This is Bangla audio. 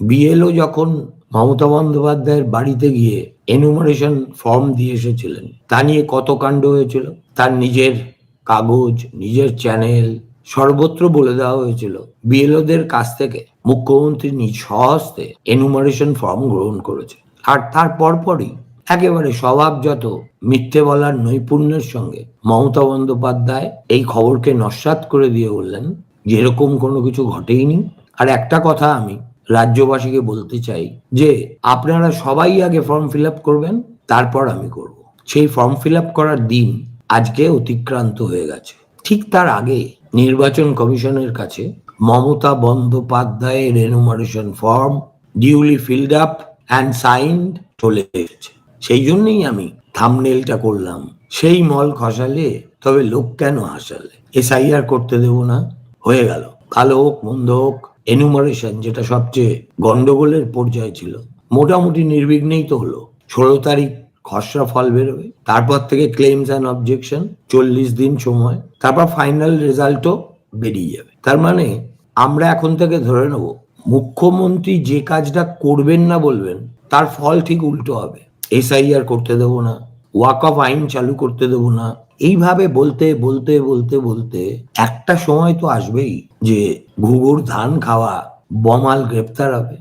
বিএলও যখন মমতা বন্দ্যোপাধ্যায়ের বাড়িতে গিয়ে এনুমারেশন ফর্ম দিয়ে এসেছিলেন, তা নিয়ে কত কাণ্ড হয়েছিল। তার নিজের কাগজ, নিজের চ্যানেল সর্বত্র বলে দেওয়া হয়েছিল বিএলওদের কাছ থেকে মুখ্যমন্ত্রী নিজ স্বহস্তে এনুমারেশন ফর্ম গ্রহণ করেছে। আর তার পরপরই একেবারে স্বভাবজাত মিথ্যে বলার নৈপুণ্যের সঙ্গে মমতা বন্দ্যোপাধ্যায় এই খবরকে নস্যাৎ করে দিয়ে বললেন যে এরকম কোনো কিছু ঘটেইনি। আর একটা কথা আমি রাজ্যবাসীকে বলতে চাই যে আপনারা সবাই আগে ফর্ম ফিল আপ করবেন, তারপর আমি করব। সেই ফর্ম ফিল আপ করার দিন আজকে অতিক্রান্ত হয়ে গেছে। ঠিক তার আগে নির্বাচন কমিশনের কাছে মমতা বন্দ্যোপাধ্যায়ের enumeration form duly filled up and signed চলে এসেছে। সেই জন্যই আমি থাম্বনেলটা করলাম, সেই মল খসালে তবে লোক কেন হাসালে। এসআইআর করতে দেব না, হয়ে গেল। ভালো হোক মন্দ হোক, এনুমারেশন যেটা সবচেয়ে গন্ডগোলের পর্যায়ে ছিল, মোটামুটি নির্বিঘ্নেই তো হলো। 16 তারিখ খসড়া ফল বেরোবে, তারপর থেকে ক্লেমস অ্যান্ড অবজেকশন, 40 দিন সময়, তারপর ফাইনাল রেজাল্টও বেরিয়ে যাবে। তার মানে আমরা এখন থেকে ধরে নেব মুখ্যমন্ত্রী যে কাজটা করবেন না বলবেন তার ফল ঠিক উল্টো হবে। এসআইআর করতে দেব না, ওয়াক অফ আইন চালু করতে দেব না, এইভাবে বলতে বলতে বলতে বলতে একটা সময় তো আসবেই যে ঘুঘুর ধান খাওয়া বমাল গ্রেপ্তার হবে।